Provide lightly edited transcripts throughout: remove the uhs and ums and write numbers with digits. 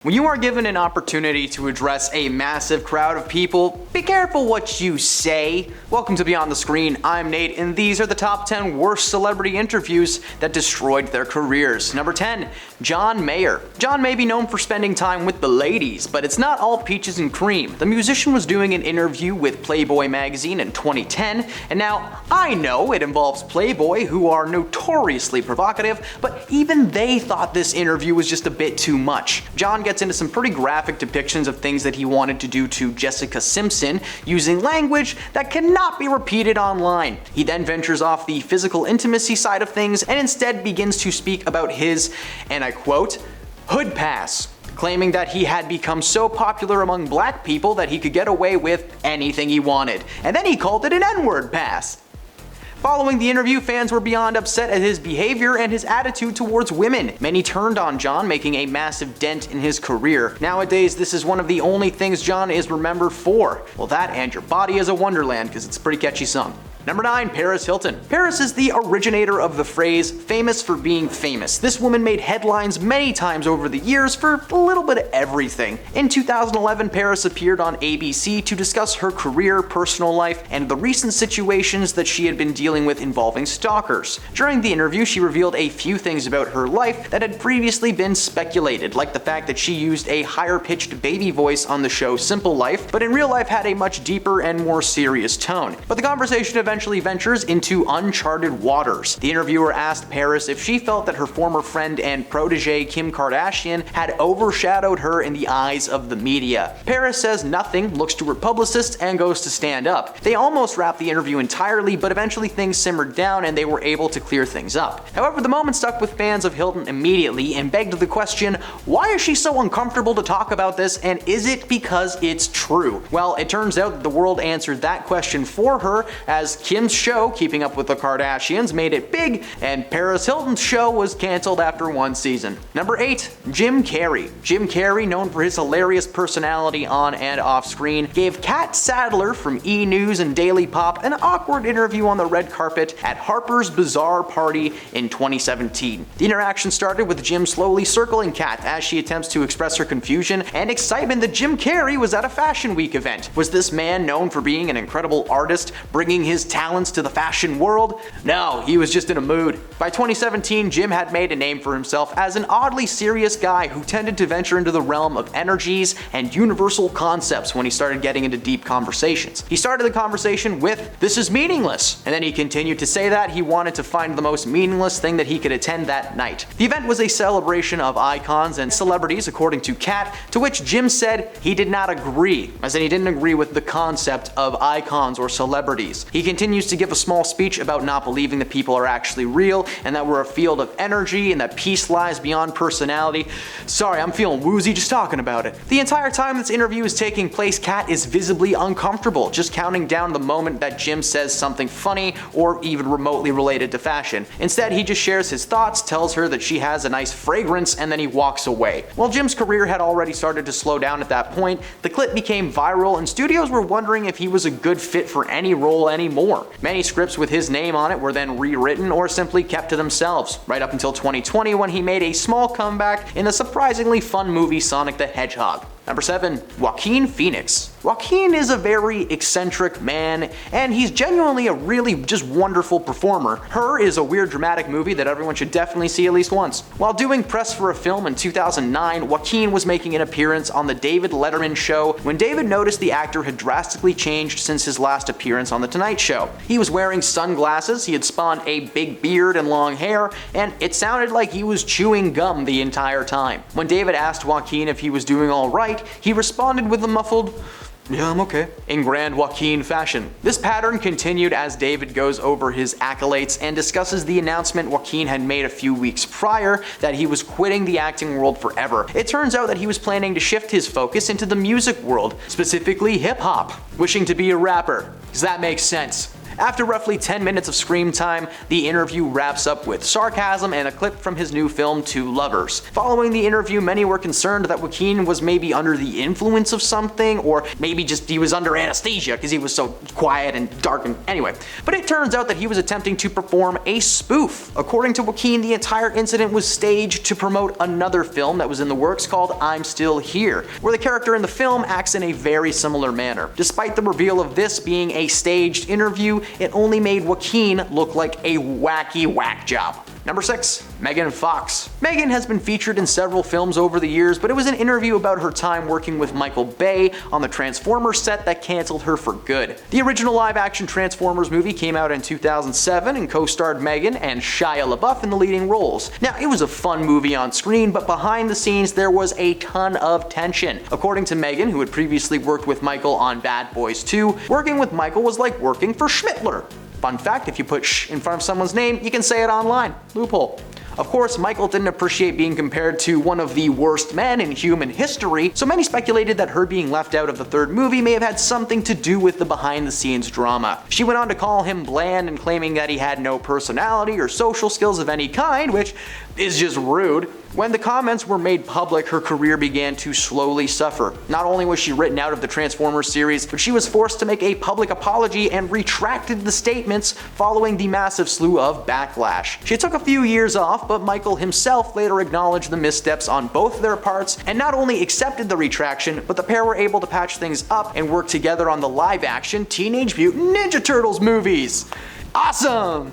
When you are given an opportunity to address a massive crowd of people, be careful what you say. Welcome to Beyond the Screen, I'm Nate, and these are the top 10 worst celebrity interviews that destroyed their careers. Number 10, John Mayer. John may be known for spending time with the ladies, but it's not all peaches and cream. The musician was doing an interview with Playboy magazine in 2010, and now I know it involves Playboy, who are notoriously provocative, but even they thought this interview was just a bit too much. John gets into some pretty graphic depictions of things that he wanted to do to Jessica Simpson using language that cannot be repeated online. He then ventures off the physical intimacy side of things and instead begins to speak about his, and I quote, hood pass, claiming that he had become so popular among black people that he could get away with anything he wanted. And then he called it an N-word pass. Following the interview, fans were beyond upset at his behavior and his attitude towards women. Many turned on John, making a massive dent in his career. Nowadays, this is one of the only things John is remembered for. Well, that and Your Body is a Wonderland, because it's a pretty catchy song. Number 9, Paris Hilton. Paris is the originator of the phrase, famous for being famous. This woman made headlines many times over the years for a little bit of everything. In 2011, Paris appeared on ABC to discuss her career, personal life, and the recent situations that she had been dealing with involving stalkers. During the interview, she revealed a few things about her life that had previously been speculated, like the fact that she used a higher-pitched baby voice on the show Simple Life, but in real life had a much deeper and more serious tone. But the conversation eventually ventures into uncharted waters. The interviewer asked Paris if she felt that her former friend and protege Kim Kardashian had overshadowed her in the eyes of the media. Paris says nothing, looks to her publicist, and goes to stand up. They almost wrapped the interview entirely, but eventually things simmered down and they were able to clear things up. However, the moment stuck with fans of Hilton immediately and begged the question, why is she so uncomfortable to talk about this, and is it because it's true? Well, it turns out that the world answered that question for her, as Kim's show, Keeping Up with the Kardashians, made it big, and Paris Hilton's show was canceled after one season. Number 8, Jim Carrey. Jim Carrey, known for his hilarious personality on and off screen, gave Kat Sadler from E! News and Daily Pop an awkward interview on the red carpet at Harper's Bazaar party in 2017. The interaction started with Jim slowly circling Kat as she attempts to express her confusion and excitement that Jim Carrey was at a Fashion Week event. Was this man known for being an incredible artist, bringing his talents to the fashion world? No, he was just in a mood. By 2017, Jim had made a name for himself as an oddly serious guy who tended to venture into the realm of energies and universal concepts when he started getting into deep conversations. He started the conversation with, "This is meaningless," and then he continued to say that he wanted to find the most meaningless thing that he could attend that night. The event was a celebration of icons and celebrities, according to Kat, to which Jim said he did not agree, as in he didn't agree with the concept of icons or celebrities. He continues to give a small speech about not believing that people are actually real and that we're a field of energy and that peace lies beyond personality. Sorry, I'm feeling woozy just talking about it. The entire time this interview is taking place, Kat is visibly uncomfortable, just counting down the moment that Jim says something funny or even remotely related to fashion. Instead, he just shares his thoughts, tells her that she has a nice fragrance, and then he walks away. While Jim's career had already started to slow down at that point, the clip became viral and studios were wondering if he was a good fit for any role anymore. Many scripts with his name on it were then rewritten or simply kept to themselves, right up until 2020 when he made a small comeback in the surprisingly fun movie Sonic the Hedgehog. Number 7, Joaquin Phoenix. Joaquin is a very eccentric man, and he's genuinely a really just wonderful performer. Her is a weird dramatic movie that everyone should definitely see at least once. While doing press for a film in 2009, Joaquin was making an appearance on the David Letterman show when David noticed the actor had drastically changed since his last appearance on The Tonight Show. He was wearing sunglasses, he had spawned a big beard and long hair, and it sounded like he was chewing gum the entire time. When David asked Joaquin if he was doing alright, he responded with a muffled, "Yeah, I'm okay," in grand Joaquin fashion. This pattern continued as David goes over his accolades and discusses the announcement Joaquin had made a few weeks prior that he was quitting the acting world forever. It turns out that he was planning to shift his focus into the music world, specifically hip-hop, wishing to be a rapper, because that makes sense. After roughly 10 minutes of screen time, the interview wraps up with sarcasm and a clip from his new film Two Lovers. Following the interview, many were concerned that Joaquin was maybe under the influence of something, or maybe just he was under anesthesia because he was so quiet and dark and anyway. But it turns out that he was attempting to perform a spoof. According to Joaquin, the entire incident was staged to promote another film that was in the works called I'm Still Here, where the character in the film acts in a very similar manner. Despite the reveal of this being a staged interview, it only made Joaquin look like a wacky whack job. Number 6. Meghan Fox. Meghan has been featured in several films over the years, but it was an interview about her time working with Michael Bay on the Transformers set that canceled her for good. The original live-action Transformers movie came out in 2007 and co-starred Meghan and Shia LaBeouf in the leading roles. Now, it was a fun movie on screen, but behind the scenes there was a ton of tension. According to Meghan, who had previously worked with Michael on Bad Boys 2, working with Michael was like working for Schmittler. Fun fact, if you put sh in front of someone's name, you can say it online. Loophole. Of course, Michael didn't appreciate being compared to one of the worst men in human history, so many speculated that her being left out of the third movie may have had something to do with the behind-the-scenes drama. She went on to call him bland and claiming that he had no personality or social skills of any kind, which is just rude. When the comments were made public, her career began to slowly suffer. Not only was she written out of the Transformers series, but she was forced to make a public apology and retracted the statements following the massive slew of backlash. She took a few years off, but Michael himself later acknowledged the missteps on both their parts and not only accepted the retraction, but the pair were able to patch things up and work together on the live-action Teenage Mutant Ninja Turtles movies. Awesome!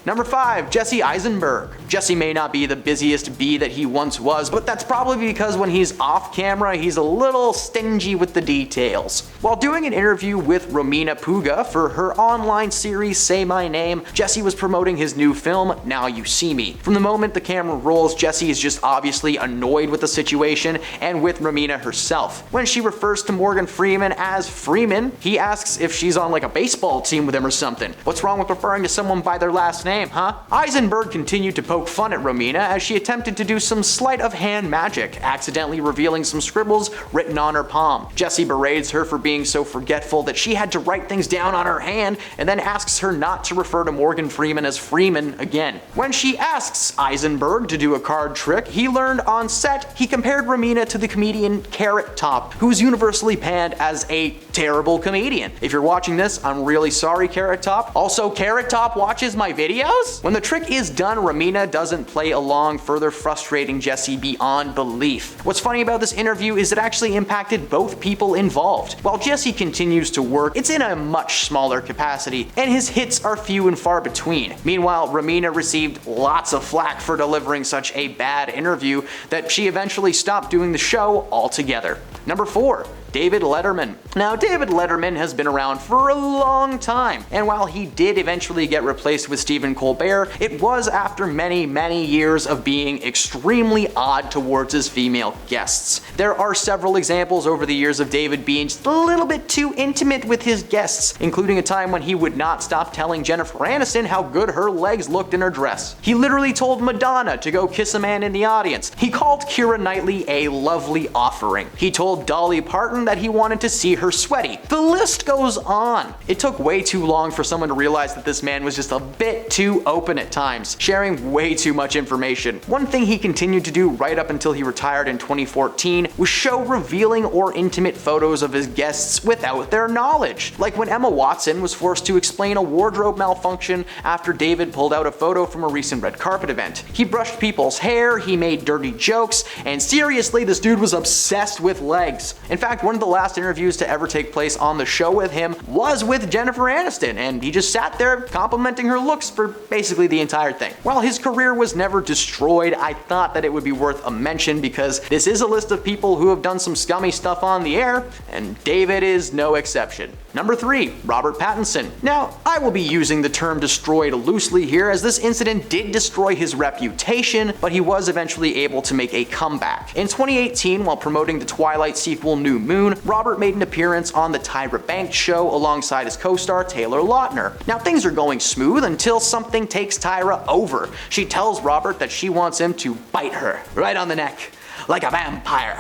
Number 5. Jesse Eisenberg. Jesse may not be the busiest bee that he once was, but that's probably because when he's off camera, he's a little stingy with the details. While doing an interview with Romina Puga for her online series Say My Name, Jesse was promoting his new film, Now You See Me. From the moment the camera rolls, Jesse is just obviously annoyed with the situation and with Romina herself. When she refers to Morgan Freeman as Freeman, he asks if she's on like a baseball team with him or something. What's wrong with referring to someone by their last name, huh? Eisenberg continued to poke fun at Romina as she attempted to do some sleight of hand magic, accidentally revealing some scribbles written on her palm. Jesse berates her for being so forgetful that she had to write things down on her hand and then asks her not to refer to Morgan Freeman as Freeman again. When she asks Eisenberg to do a card trick, he learned on set he compared Romina to the comedian Carrot Top, who's universally panned as a terrible comedian. If you're watching this, I'm really sorry, Carrot Top. Also, Carrot Top watches my videos? When the trick is done, Romina doesn't play along, further frustrating Jesse beyond belief. What's funny about this interview is it actually impacted both people involved. While Jesse continues to work, it's in a much smaller capacity, and his hits are few and far between. Meanwhile, Romina received lots of flack for delivering such a bad interview that she eventually stopped doing the show altogether. Number 4. David Letterman. Now, David Letterman has been around for a long time, and while he did eventually get replaced with Stephen Colbert, it was after many, many years of being extremely odd towards his female guests. There are several examples over the years of David being just a little bit too intimate with his guests, including a time when he would not stop telling Jennifer Aniston how good her legs looked in her dress. He literally told Madonna to go kiss a man in the audience. He called Keira Knightley a lovely offering. He told Dolly Parton that he wanted to see her sweaty. The list goes on. It took way too long for someone to realize that this man was just a bit too open at times, sharing way too much information. One thing he continued to do right up until he retired in 2014 was show revealing or intimate photos of his guests without their knowledge. Like when Emma Watson was forced to explain a wardrobe malfunction after David pulled out a photo from a recent red carpet event. He brushed people's hair, he made dirty jokes, and seriously, this dude was obsessed with legs. In fact, one of the last interviews to ever take place on the show with him was with Jennifer Aniston, and he just sat there complimenting her looks for basically the entire thing. While his career was never destroyed, I thought that it would be worth a mention because this is a list of people who have done some scummy stuff on the air, and David is no exception. Number 3. Robert Pattinson. Now, I will be using the term destroyed loosely here as this incident did destroy his reputation, but he was eventually able to make a comeback. In 2018, while promoting the Twilight sequel New Moon, Robert made an appearance on the Tyra Banks show alongside his co-star Taylor Lautner. Now, things are going smooth until something takes Tyra over. She tells Robert that she wants him to bite her right on the neck like a vampire.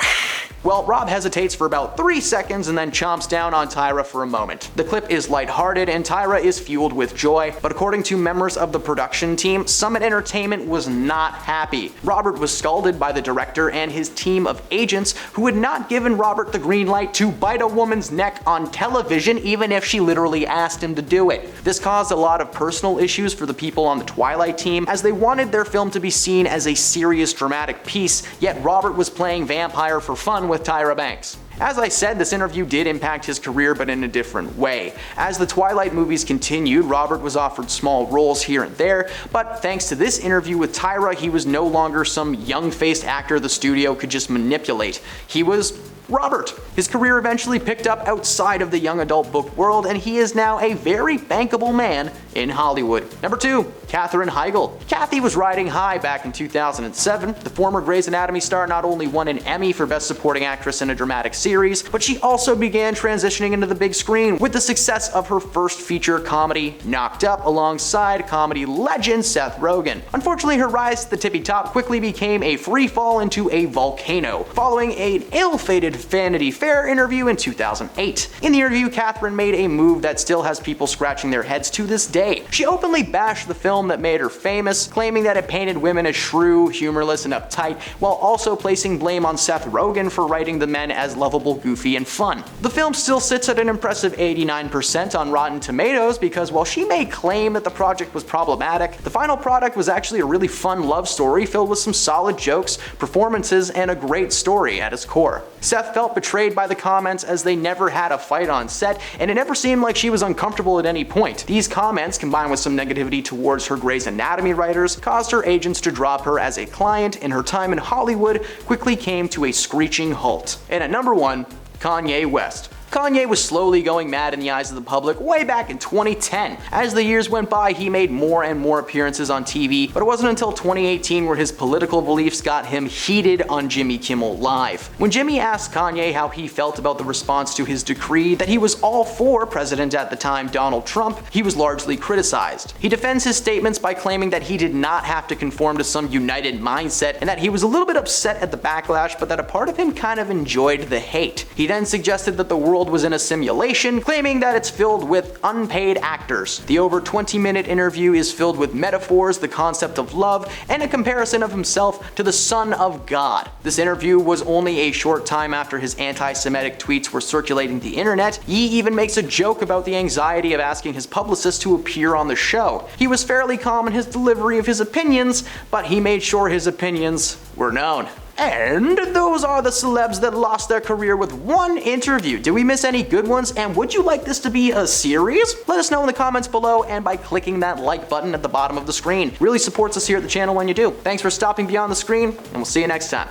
Well, Rob hesitates for about 3 seconds and then chomps down on Tyra for a moment. The clip is lighthearted and Tyra is fueled with joy, but according to members of the production team, Summit Entertainment was not happy. Robert was scalded by the director and his team of agents who had not given Robert the green light to bite a woman's neck on television even if she literally asked him to do it. This caused a lot of personal issues for the people on the Twilight team as they wanted their film to be seen as a serious dramatic piece, yet Robert was playing vampire for fun with Tyra Banks. As I said, this interview did impact his career, but in a different way. As the Twilight movies continued, Robert was offered small roles here and there, but thanks to this interview with Tyra, he was no longer some young-faced actor the studio could just manipulate. He was Robert. His career eventually picked up outside of the young adult book world, and he is now a very bankable man in Hollywood. Number 2, Katherine Heigl. Kathy was riding high back in 2007. The former Grey's Anatomy star not only won an Emmy for Best Supporting Actress in a Dramatic Series, but she also began transitioning into the big screen with the success of her first feature comedy, Knocked Up, alongside comedy legend Seth Rogen. Unfortunately, her rise to the tippy top quickly became a free fall into a volcano, following an ill-fated Vanity Fair interview in 2008. In the interview, Katherine made a move that still has people scratching their heads to this day. She openly bashed the film that made her famous, claiming that it painted women as shrew, humorless, and uptight, while also placing blame on Seth Rogen for writing the men as lovable, goofy, and fun. The film still sits at an impressive 89% on Rotten Tomatoes because while she may claim that the project was problematic, the final product was actually a really fun love story filled with some solid jokes, performances, and a great story at its core. Seth felt betrayed by the comments as they never had a fight on set, and it never seemed like she was uncomfortable at any point. These comments, combined with some negativity towards her Grey's Anatomy writers, caused her agents to drop her as a client, and her time in Hollywood quickly came to a screeching halt. And at number 1, Kanye West. Kanye was slowly going mad in the eyes of the public way back in 2010. As the years went by, he made more and more appearances on TV, but it wasn't until 2018 where his political beliefs got him heated on Jimmy Kimmel Live. When Jimmy asked Kanye how he felt about the response to his decree that he was all for President at the time Donald Trump, he was largely criticized. He defends his statements by claiming that he did not have to conform to some united mindset and that he was a little bit upset at the backlash, but that a part of him kind of enjoyed the hate. He then suggested that the world was in a simulation, claiming that it's filled with unpaid actors. The over 20-minute interview is filled with metaphors, the concept of love, and a comparison of himself to the Son of God. This interview was only a short time after his anti-Semitic tweets were circulating the internet. He even makes a joke about the anxiety of asking his publicist to appear on the show. He was fairly calm in his delivery of his opinions, but he made sure his opinions were known. And those are the celebs that lost their career with one interview. Did we miss any good ones? And would you like this to be a series? Let us know in the comments below and by clicking that like button at the bottom of the screen. Really supports us here at the channel when you do. Thanks for stopping beyond the screen, and we'll see you next time.